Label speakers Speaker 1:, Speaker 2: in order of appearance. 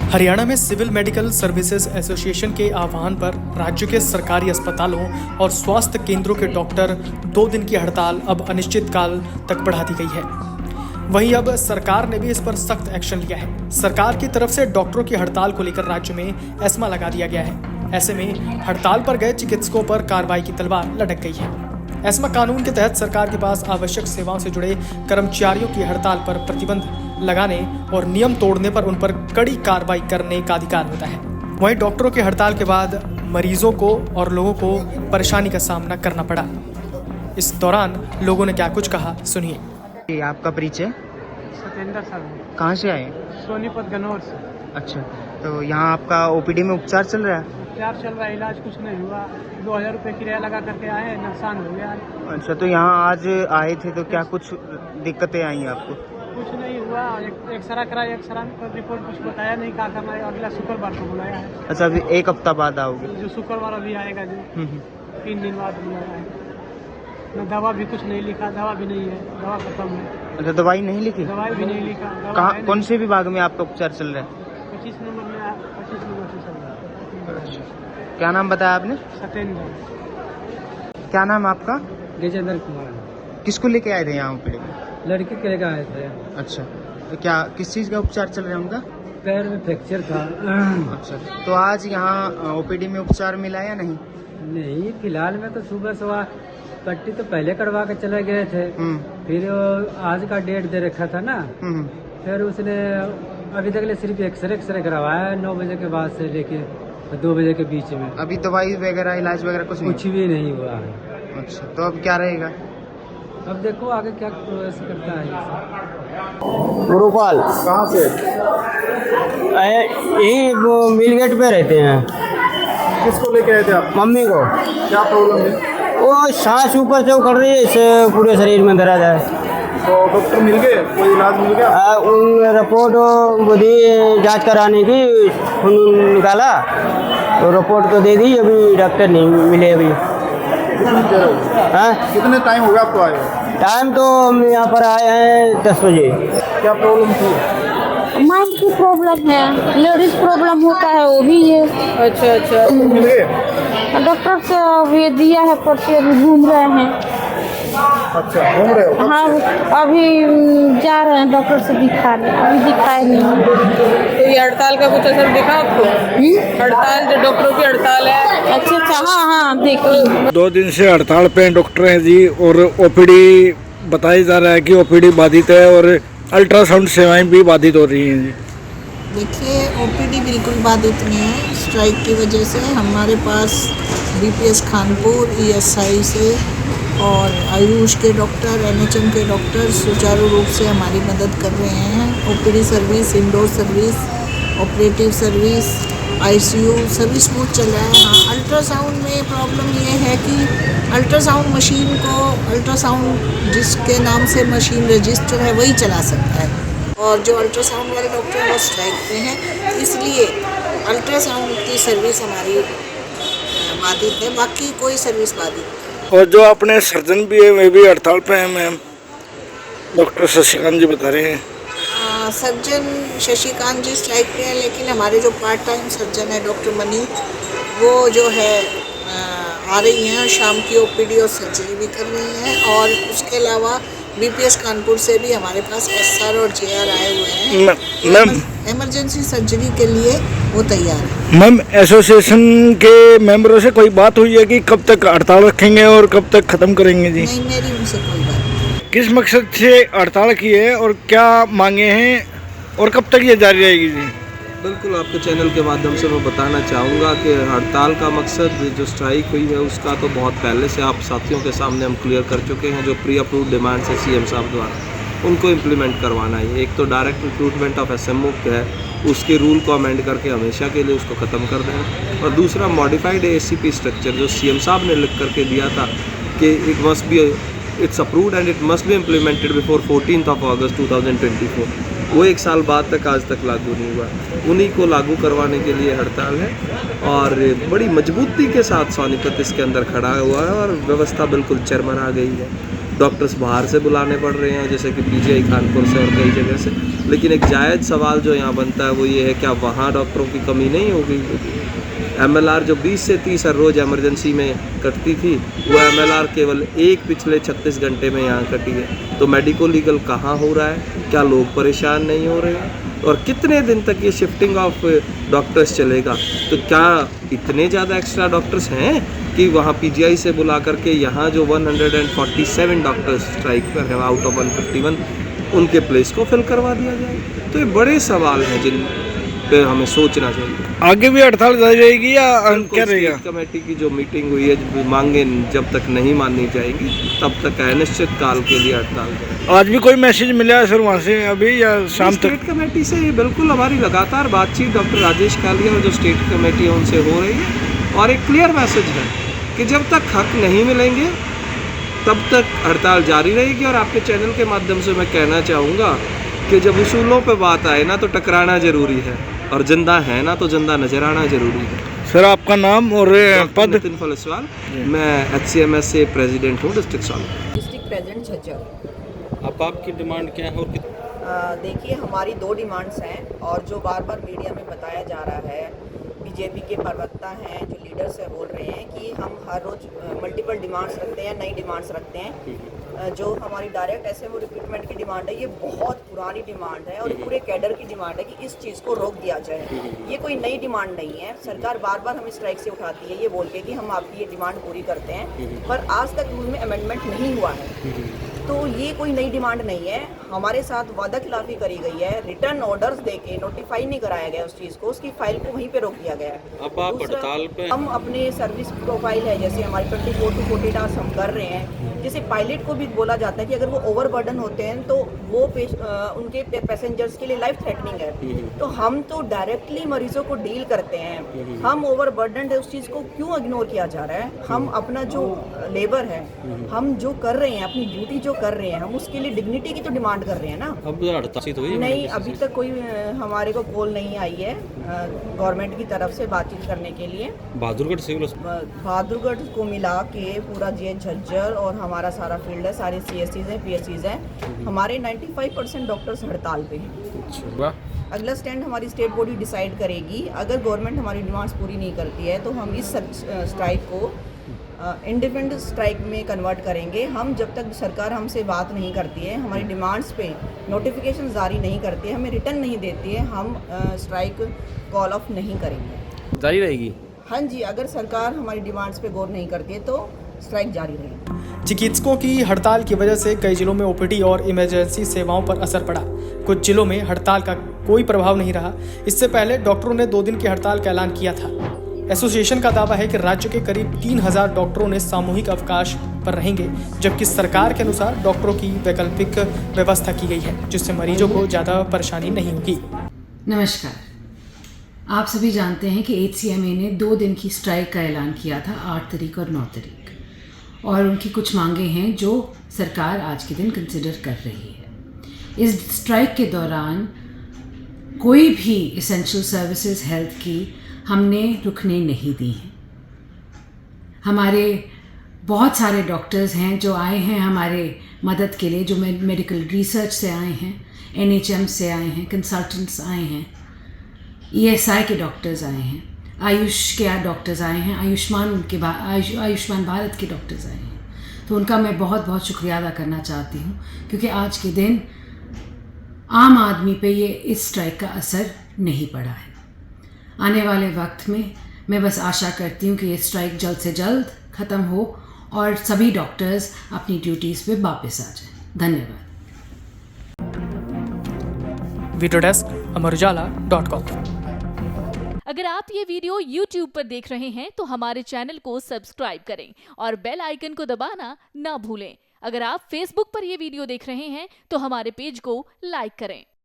Speaker 1: हरियाणा में civil medical services association के आह्वान पर राज्य के सरकारी अस्पतालों और स्वास्थ्य केंद्रों के डॉक्टर 2 दिन की हड़ताल अब अनिश्चित काल तक बढ़ा दी गई है। वहीं अब सरकार ने भी इस पर सख्त एक्शन लिया है। सरकार की तरफ से डॉक्टरों की हड़ताल को लेकर राज्य में एस्मा लगा दिया गया है। ऐसे में हड़ताल पर गए चिकित्सकों पर कार्रवाई की तलवार लटक गई है। एस्मा कानून के तहत सरकार के पास आवश्यक सेवाओं से जुड़े कर्मचारियों की हड़ताल पर प्रतिबंध लगाने और नियम तोड़ने पर उन पर कड़ी कार्रवाई करने का अधिकार होता है। वहीं डॉक्टरों की हड़ताल के बाद मरीजों को और लोगों को परेशानी का सामना करना पड़ा। इस दौरान लोगों ने क्या कुछ कहा, सुनिए।
Speaker 2: आपका परिचय?
Speaker 3: सत्येंद्र सर।
Speaker 2: कहाँ से आए?
Speaker 3: सोनीपत गनौर से।
Speaker 2: अच्छा, तो यहाँ आपका ओपीडी में उपचार चल रहा है?
Speaker 3: उपचार चल रहा है, इलाज कुछ नहीं हुआ। 2000 रुपये किराया लगा करके आए, नुकसान हो गया।
Speaker 2: अच्छा, तो यहाँ आज आए थे तो क्या कुछ दिक्कतें आई आपको?
Speaker 3: कुछ नहीं हुआ, एक्सरा कराया, एक्सरा में रिपोर्ट कुछ बताया नहीं, क्या करना है। अगला शुक्रवार को बुलाया है।
Speaker 2: अच्छा, अभी 1 हफ्ता बाद आओगे?
Speaker 3: जो शुक्रवार अभी आएगा, जो 3 दिन बाद बुलाया है। न दवा भी कुछ नहीं लिखा, दवा भी नहीं है, दवा खत्म है।
Speaker 2: अच्छा, दवाई नहीं लिखी?
Speaker 3: दवाई भी नहीं लिखा।
Speaker 2: कहाँ, कौन से विभाग में आपका उपचार चल रहा है?
Speaker 3: 25 नंबर में, 25 नंबर से चल रहा है।
Speaker 2: क्या नाम बताया आपने?
Speaker 3: सत्येंद्र।
Speaker 2: क्या नाम आपका?
Speaker 3: गजेंद्र कुमार।
Speaker 2: किसको लेके आए थे यहाँ ओपीडी में?
Speaker 3: लड़के के लेकर आए थे।
Speaker 2: अच्छा, तो क्या किस चीज़ का उपचार चल रहा है उनका?
Speaker 3: पैर में फ्रैक्चर था।
Speaker 2: अच्छा, तो आज यहाँ ओपीडी में उपचार मिला या नहीं?
Speaker 3: नहीं, फिलहाल में तो सुबह पट्टी तो पहले करवा के चले गए थे। फिर आज का डेट दे रखा था ना, फिर उसने अभी तक ले सिर्फ एक्सरे करवाया 9 बजे के बाद से लेके 2 बजे के बीच में।
Speaker 2: अभी दवाई वगैरह इलाज वगैरह कुछ
Speaker 3: भी नहीं हुआ है।
Speaker 2: अच्छा, तो अब क्या रहेगा?
Speaker 3: अब देखो आगे क्या प्रोसेस करता है।
Speaker 4: गुरुपाल।
Speaker 2: कहाँ से?
Speaker 4: यही मिल गेट पे रहते हैं।
Speaker 2: किसको लेके आए थे आप?
Speaker 4: मम्मी को।
Speaker 2: क्या प्रॉब्लम है?
Speaker 4: वो सांस ऊपर से कर रही है, इससे पूरे शरीर में दर्द है।
Speaker 2: तो डॉक्टर मिल गए? कोई इलाज मिल गया?
Speaker 4: उन रिपोर्ट दी जांच कराने की, खून निकाला तो रिपोर्ट तो दे दी, अभी डॉक्टर नहीं मिले अभी।
Speaker 2: कितनी देर हो गई?
Speaker 4: हाँ,
Speaker 2: कितने टाइम हो गया आपको आए?
Speaker 4: टाइम तो हम यहाँ पर आए हैं 10 बजे।
Speaker 2: क्या प्रॉब्लम थी?
Speaker 5: माइंड की प्रॉब्लम है, लेडीज प्रॉब्लम होता है वो भी है। अच्छा।
Speaker 2: मिल गए?
Speaker 5: डॉक्टर से अभी दिया है पर्ची, अभी घूम रहे हैं।
Speaker 2: अच्छा, घूम रहे हो?
Speaker 5: हाँ, अभी जा रहे हैं डॉक्टर से दिखाने, अभी दिखाए नहीं।
Speaker 6: तो ये हड़ताल का कुछ असर दिखा आपको? हड़ताल, जो डॉक्टरों की हड़ताल है।
Speaker 5: अच्छा, हाँ देखिए।
Speaker 7: 2 दिन से हड़ताल पे डॉक्टर हैं जी, और ओपीडी बताया जा रहा है कि ओपीडी बाधित है और अल्ट्रासाउंड सेवाएं भी बाधित हो रही हैं जी।
Speaker 8: देखिए, ओपीडी बिल्कुल बाधित नहीं है। स्ट्राइक की वजह से हमारे पास बीपीएस खानपुर, ईएसआई से और आयुष के डॉक्टर, एनएचएम के डॉक्टर सुचारू रूप से हमारी मदद कर रहे हैं। OPD service, indoor service, operative service, ICU सभी स्मूथ चल रहा है। हाँ, अल्ट्रासाउंड में प्रॉब्लम ये है कि अल्ट्रासाउंड मशीन को, अल्ट्रासाउंड जिसके नाम से मशीन रजिस्टर है वही चला सकता है, और जो अल्ट्रासाउंड वाले डॉक्टर हैं वो स्ट्राइक पे हैं, इसलिए अल्ट्रासाउंड की सर्विस हमारी बाधित है, बाकी कोई सर्विस बाधित नहीं।
Speaker 7: और जो अपने सर्जन भी है वे भी हड़ताल पे हैं मैम, डॉक्टर शशिकांत जी बता रहे हैं।
Speaker 8: सर्जन शशिकांत जी स्ट्राइक पे हैं, लेकिन हमारे जो पार्ट टाइम सर्जन है डॉक्टर मनी, वो जो है आ रही हैं, शाम की ओपीडी और सर्जरी भी कर रही हैं। और उसके अलावा बीपीएस कानपुर से भी हमारे पास एसआर और जेआर आए हुए हैं।
Speaker 7: मैम,
Speaker 8: इमरजेंसी सर्जरी के लिए वो तैयार है।
Speaker 7: मैम, एसोसिएशन के मेंबरों से कोई बात हुई है कि कब तक हड़ताल रखेंगे और कब तक खत्म करेंगे जी?
Speaker 8: नहीं, मेरी उनसे कोई बात नहीं।
Speaker 7: किस मकसद से हड़ताल की है और क्या मांगे हैं और कब तक ये जारी रहेगी जी?
Speaker 9: बिल्कुल, आपके चैनल के माध्यम से मैं बताना चाहूँगा कि हड़ताल का मकसद जो स्ट्राइक हुई है उसका तो बहुत पहले से आप साथियों के सामने हम क्लियर कर चुके हैं। जो प्री अप्रूव्ड डिमांड्स है सीएम साहब द्वारा, उनको इम्प्लीमेंट करवाना है। एक तो डायरेक्ट रिक्रूटमेंट ऑफ एसएमओ है, उसके रूल को अमेंड करके हमेशा के लिए उसको ख़त्म कर देना, और दूसरा मॉडिफाइड एसीपी स्ट्रक्चर जो सीएम साहब ने लिख करके दिया था कि it must be, it's approved and it must be implemented before 14 August 2024। वो 1 साल बाद तक आज तक लागू नहीं हुआ। उन्हीं को लागू करवाने के लिए हड़ताल है और बड़ी मजबूती के साथ सोनीपत इसके अंदर खड़ा हुआ है और व्यवस्था बिल्कुल चरमरा गई है। डॉक्टर्स बाहर से बुलाने पड़ रहे हैं जैसे कि पीजीआई कानपुर से और कई जगह से, लेकिन एक जायज़ सवाल जो यहाँ बनता है वो ये है क्या वहाँ डॉक्टरों की कमी नहीं होगी? MLR जो 20 से 30 हर रोज़ इमरजेंसी में कटती थी वो MLR केवल एक पिछले 36 घंटे में यहाँ कटी है। तो मेडिको लीगल कहाँ हो रहा है? क्या लोग परेशान नहीं हो रहे हैं? और कितने दिन तक ये शिफ्टिंग ऑफ डॉक्टर्स चलेगा? तो क्या इतने ज़्यादा एक्स्ट्रा डॉक्टर्स हैं कि वहाँ PGI से बुला करके यहाँ जो 147 डॉक्टर्स स्ट्राइक पर है आउट ऑफ 151 उनके प्लेस को फिल करवा दिया जाए? तो ये बड़े सवाल हैं जिन पे हमें सोचना चाहिए।
Speaker 7: आगे भी हड़ताल जाएगी या क्या रहेगा?
Speaker 9: कमेटी की जो मीटिंग हुई है, मांगे जब तक नहीं मानी जाएंगी तब तक अनिश्चित काल के लिए हड़ताल जाएगी।
Speaker 7: आज भी कोई मैसेज मिला है सर वहाँ से अभी या शाम तक?
Speaker 9: स्टेट कमेटी से बिल्कुल हमारी लगातार बातचीत डॉक्टर राजेश कालिया और जो स्टेट कमेटी है उनसे हो रही है और एक क्लियर मैसेज है कि जब तक हक नहीं मिलेंगे तब तक हड़ताल जारी रहेगी। और आपके चैनल के माध्यम से मैं कहना चाहूँगा कि जब उसूलों पे बात आए ना तो टकराना ज़रूरी है और जिंदा है ना तो जिंदा नजर आना जरूरी है।
Speaker 7: सर आपका नाम और पद?
Speaker 9: नितिन फलसवाल, मैं HCMS से प्रेसिडेंट हूँ district Sonipat.
Speaker 10: District president Jhajjar.
Speaker 11: अब आपकी डिमांड क्या है? और
Speaker 10: देखिए हमारी 2 डिमांड्स हैं और जो बार बार मीडिया में बताया जा रहा है, बीजेपी के प्रवक्ता हैं जो लीडर्स है बोल रहे हैं कि हम हर रोज़ मल्टीपल डिमांड्स रखते हैं, नई डिमांड्स रखते हैं। जो हमारी डायरेक्ट SMO रिक्रूटमेंट की डिमांड है ये बहुत पुरानी डिमांड है और पूरे कैडर की डिमांड है कि इस चीज़ को रोक दिया जाए। ये कोई नई डिमांड नहीं है। सरकार बार बार हमें स्ट्राइक से उठाती है ये बोल के कि हम आपकी ये डिमांड पूरी करते हैं, पर आज तक रूल में अमेंडमेंट नहीं हुआ है। तो ये कोई नई डिमांड नहीं है। हमारे साथ वादा खिलाफी करी गई है, रिटर्न ऑर्डर्स देके नोटिफाई नहीं कराया गया उस चीज़ को, उसकी फाइल को वहीं पे रोक दिया गया है।
Speaker 11: अब आप हड़ताल पे?
Speaker 10: हम अपने सर्विस प्रोफाइल है जैसे हमारी 24 to 48 आवर्स हम कर रहे हैं। जैसे पायलट को भी बोला जाता है कि अगर वो ओवरबर्डन होते हैं तो वो उनके पैसेंजर्स के लिए लाइफ थ्रेटनिंग है। तो हम तो डायरेक्टली मरीजों को डील करते हैं, हम ओवरबर्डन है उस चीज़ को क्यों इग्नोर किया जा रहा है? हम अपना जो लेबर है, हम जो कर रहे हैं, अपनी ड्यूटी जो कर रहे हैं, हम उसके लिए डिग्निटी की तो डिमांड कर रहे हैं ना।
Speaker 11: अब हड़ताल तो हुई
Speaker 10: नहीं, अभी तक कोई हमारे को कॉल नहीं आई है गवर्नमेंट की तरफ से बातचीत करने के लिए।
Speaker 11: बहादुरगढ़ सिविल
Speaker 10: बहादुरगढ़ को मिला के पूरा GH झज्जर और हमारा सारा फील्ड है, सारे CSCs हैं, PSCs हैं, हमारे 95% डॉक्टर्स हड़ताल पे हैं। अगला स्टैंड हमारी स्टेट बॉडी डिसाइड करेगी। अगर गवर्नमेंट हमारी डिमांड्स पूरी नहीं करती है तो हम इस स्ट्राइक को इंडिपेंडेंट स्ट्राइक में कन्वर्ट करेंगे। हम जब तक सरकार हमसे बात नहीं करती है, हमारी डिमांड्स पे नोटिफिकेशन जारी नहीं करती है, हमें रिटर्न नहीं देती है, हम स्ट्राइक कॉल ऑफ नहीं करेंगे।
Speaker 11: जारी रहेगी?
Speaker 10: हाँ जी, अगर सरकार हमारी डिमांड्स पे गौर नहीं करती है तो स्ट्राइक जारी रहेगी।
Speaker 1: चिकित्सकों की हड़ताल की वजह से कई जिलों में OPD और इमरजेंसी सेवाओं पर असर पड़ा। कुछ जिलों में हड़ताल का कोई प्रभाव नहीं रहा। इससे पहले डॉक्टरों ने 2 दिन की हड़ताल का ऐलान किया था। एसोसिएशन का दावा है कि राज्य के करीब 3000 डॉक्टरों ने सामूहिक अवकाश पर रहेंगे, जबकि सरकार के अनुसार डॉक्टरों की वैकल्पिक व्यवस्था की गई है, जिससे मरीजों को ज़्यादा परेशानी नहीं होगी।
Speaker 12: नमस्कार, आप सभी जानते हैं कि HCMA ने 2 दिन की स्ट्राइक का ऐलान किया था, 8 तारीख और 9 तारीख, और उनकी कुछ मांगें हैं जो सरकार आज के दिन कंसिडर कर रही है। इस स्ट्राइक के दौरान कोई भी एसेंशियल सर्विसेज हेल्थ की हमने रुकने नहीं दी हैं। हमारे बहुत सारे डॉक्टर्स हैं जो आए हैं हमारे मदद के लिए, जो मेडिकल रिसर्च से आए हैं, NHM से आए हैं, कंसल्टेंट्स आए हैं, ESI के डॉक्टर्स आए हैं, आयुष के डॉक्टर्स आए हैं, आयुष्मान भारत के डॉक्टर्स आए हैं। तो उनका मैं बहुत बहुत शुक्रिया अदा करना चाहती हूँ, क्योंकि आज के दिन आम आदमी पे ये इस स्ट्राइक का असर नहीं पड़ा है। आने वाले वक्त में मैं बस आशा करती हूँ कि ये स्ट्राइक जल्द से जल्द ख़त्म हो और सभी डॉक्टर्स अपनी ड्यूटीज़ पे वापस आ जाएं। धन्यवाद।
Speaker 1: Video desk amarujala.com।
Speaker 13: अगर आप ये वीडियो YouTube पर देख रहे हैं तो हमारे चैनल को सब्सक्राइब करें और बेल आइकन को दबाना ना भूलें। अगर आप Facebook पर ये वीडियो देख रहे हैं तो हमारे पेज को लाइक करें।